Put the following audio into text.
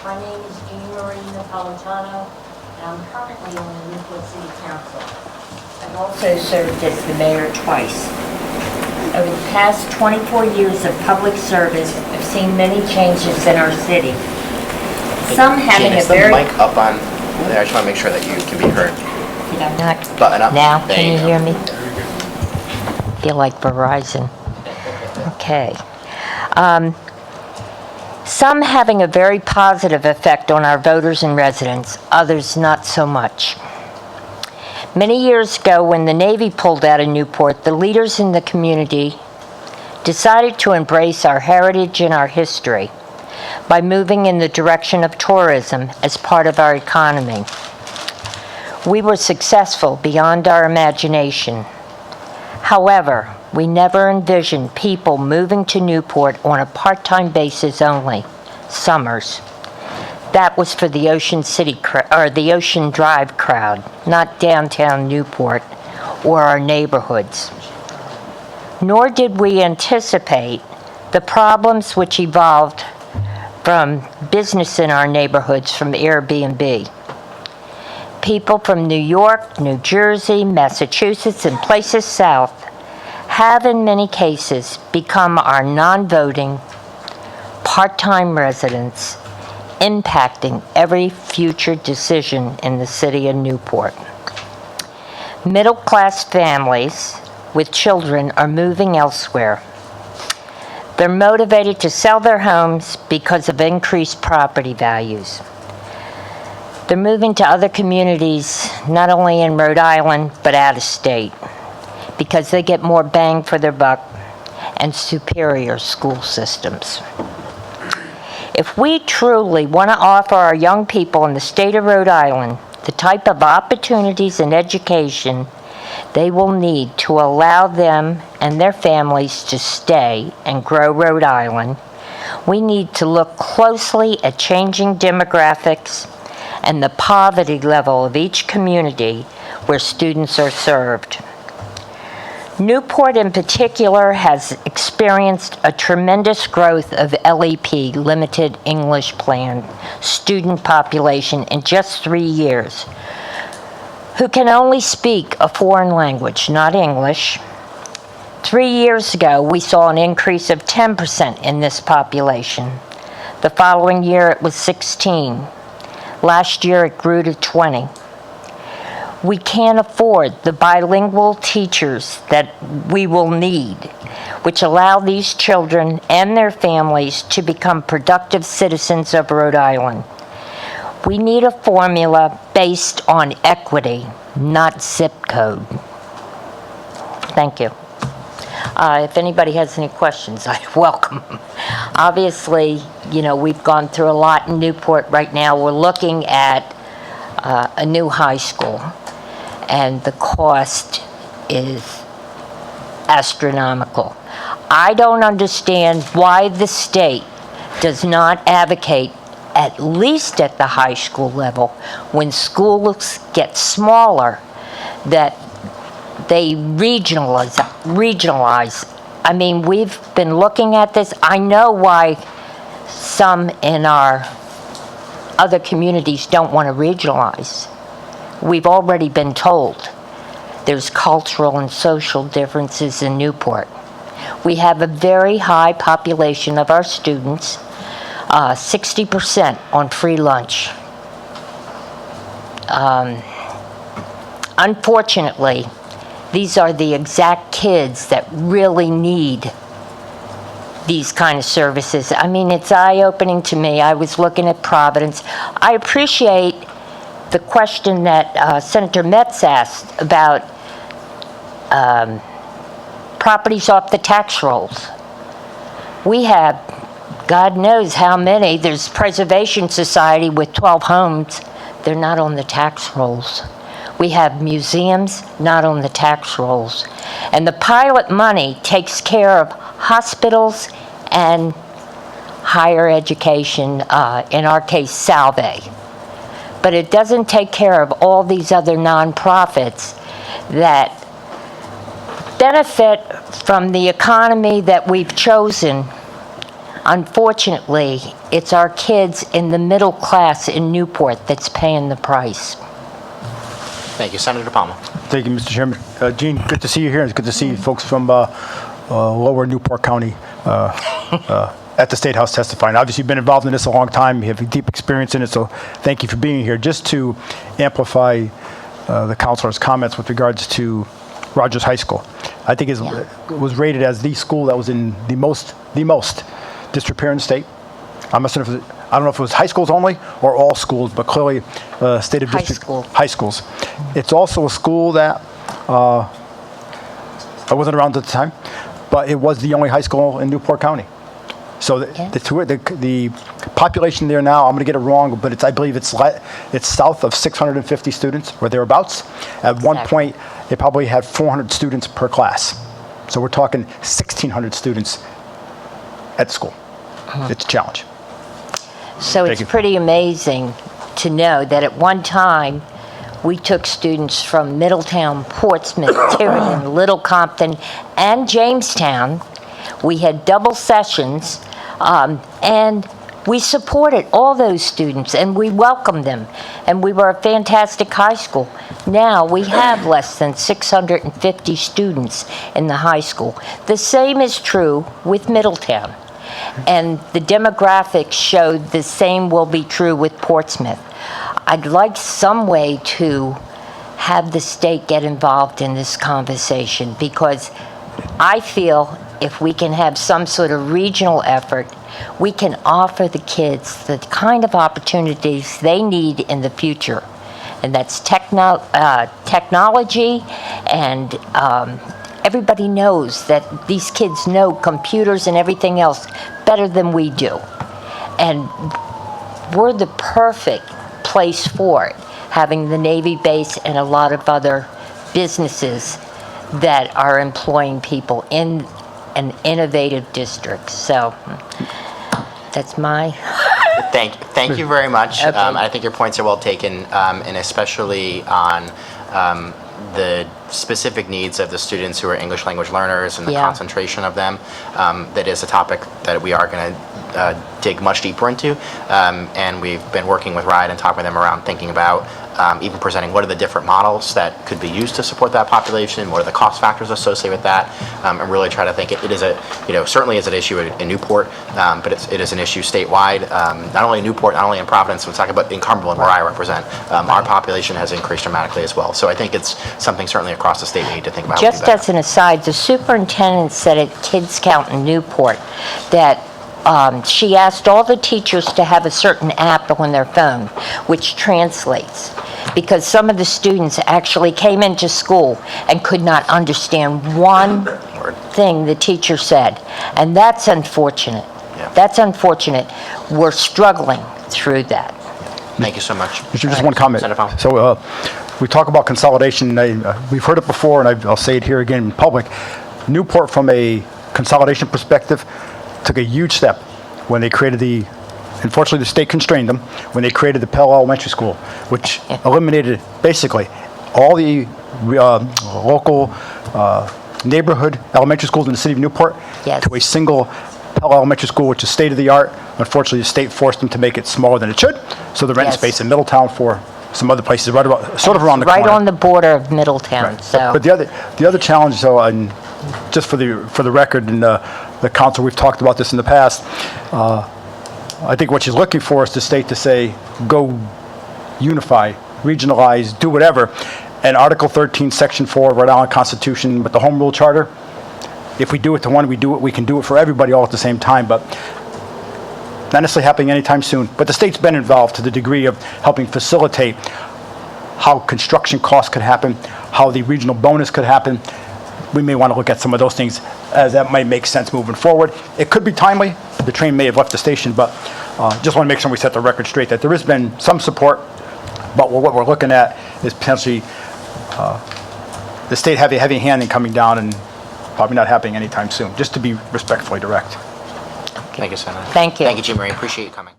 My name is Jeanne-Marie Napolitano, and I'm currently on the Newport City Council. I've also served as the mayor twice. Over the past 24 years of public service, I've seen many changes in our city. Some having Jean, a is the very... mic up on there? I just want to make sure that you can be heard. Did I not? Button up. Now, There can you go. hear me? Feel like Verizon. Okay. Some having a very positive effect on our voters and residents, others not so much. Many years ago, when the Navy pulled out of Newport, the leaders in the community decided to embrace our heritage and our history by moving in the direction of tourism as part of our economy. We were successful beyond our imagination. However, we never envisioned people moving to Newport on a part-time basis only, summers. That was for the Ocean the Ocean Drive crowd, not downtown Newport or our neighborhoods. Nor did we anticipate the problems which evolved from business in our neighborhoods from Airbnb. People from New York, New Jersey, Massachusetts, and places south have in many cases become our non-voting, part-time residents, impacting every future decision in the city of Newport. Middle-class families with children are moving elsewhere. They're motivated to sell their homes because of increased property values. They're moving to other communities, not only in Rhode Island, but out of state, because they get more bang for their buck and superior school systems. If we truly want to offer our young people in the state of Rhode Island the type of opportunities and education they will need to allow them and their families to stay and grow Rhode Island, we need to look closely at changing demographics and the poverty level of each community where students are served. Newport in particular has experienced a tremendous growth of LEP, Limited English Plan, student population in just 3 years, who can only speak a foreign language, not English. 3 years ago, we saw an increase of 10% in this population. The following year, it was 16. Last year, it grew to 20. We can't afford the bilingual teachers that we will need, which allow these children and their families to become productive citizens of Rhode Island. We need a formula based on equity, not zip code. Thank you. If anybody has any questions, I welcome them. Obviously, we've gone through a lot in Newport right now. We're looking at a new high school, and the cost is astronomical. I don't understand why the state does not advocate, at least at the high school level, when schools get smaller, that they regionalize. I mean, we've been looking at this. I know why some in our other communities don't want to regionalize. We've already been told there's cultural and social differences in Newport. We have a very high population of our students, 60% on free lunch. Unfortunately, these are the exact kids that really need these kind of services. I mean, it's eye-opening to me. I was looking at Providence. I appreciate the question that Senator Metz asked about properties off the tax rolls. We have, God knows how many. There's Preservation Society with 12 homes. They're not on the tax rolls. We have museums not on the tax rolls. And the pilot money takes care of hospitals and higher education, in our case, Salve. But it doesn't take care of all these other nonprofits that benefit from the economy that we've chosen Unfortunately, it's our kids in the middle class in Newport that's paying the price. Thank you. Senator Palmer. Thank you, Mr. Chairman. Jean, good to see you here. It's good to see folks from lower Newport County at the State House testifying. Obviously, you've been involved in this a long time. You have a deep experience in it, so thank you for being here. Just to amplify the councilor's comments with regards to Rogers High School. I think it was rated as the school that was in the most disrepair in the state. I don't know if it was high schools only or all schools, but clearly state of district high schools. It's also a school that I wasn't around at the time, but it was the only high school in Newport County. So the population there now, I'm going to get it wrong, but I believe it's south of 650 students or thereabouts. At one point, they probably had 400 students per class. So we're talking 1,600 students at school. It's a challenge. So it's pretty amazing to know that at one time, we took students from Middletown, Portsmouth, Tiverton, Little Compton, and Jamestown. We had double sessions, and we supported all those students, and we welcomed them, and we were a fantastic high school. Now we have less than 650 students in the high school. The same is true with Middletown, and the demographics showed the same will be true with Portsmouth. I'd like some way to have the state get involved in this conversation, because I feel if we can have some sort of regional effort, we can offer the kids the kind of opportunities they need in the future. And that's technology, and everybody knows that these kids know computers and everything else better than we do. And we're the perfect place for it, having the Navy base and a lot of other businesses that are employing people in an innovative district. So that's my... Thank you very much. Okay. I think your points are well taken, and especially on the specific needs of the students who are English language learners and the concentration of them. That is a topic that we are going to dig much deeper into, and we've been working with Rhode and talking with them around thinking about even presenting what are the different models that could be used to support that population, what are the cost factors associated with that, and really try to think it is certainly is an issue in Newport, but it is an issue statewide, not only in Newport, not only in Providence, we're talking about in Cumberland, where I represent. Our population has increased dramatically as well. So I think it's something certainly across the state we need to think about. Just as an aside, the superintendent said at Kids Count in Newport that she asked all the teachers to have a certain app on their phone, which translates, because some of the students actually came into school and could not understand one thing the teacher said, and that's unfortunate. Yeah. That's unfortunate. We're struggling through that. Thank you so much. Just one comment. Senator Palmer. So we talk about consolidation. We've heard it before, and I'll say it here again in public. Newport, from a consolidation perspective, took a huge step when they created unfortunately the state constrained them, when they created the Pell Elementary School, which eliminated basically all the local neighborhood elementary schools in the city of Newport to a single Pell Elementary School, which is state of the art. Unfortunately, the state forced them to make it smaller than it should, so the rent space in Middletown for some other places around the corner. Right on the border of Middletown. Right. So. But the other challenge, though, and just for the record, and the council, we've talked about this in the past. I think what she's looking for is the state to say, go unify, regionalize, do whatever. And Article 13, Section 4 of Rhode Island Constitution, with the Home Rule Charter, if we do it to one, we can do it for everybody all at the same time. But not necessarily happening anytime soon. But the state's been involved to the degree of helping facilitate how construction costs could happen, how the regional bonus could happen. We may want to look at some of those things, as that might make sense moving forward. It could be timely. The train may have left the station, but just want to make sure we set the record straight that there has been some support, but what we're looking at is potentially the state having a heavy hand in coming down, and probably not happening anytime soon, just to be respectfully direct. Thank you, Senator. Thank you. Thank you, Jeanne-Marie. Appreciate you coming.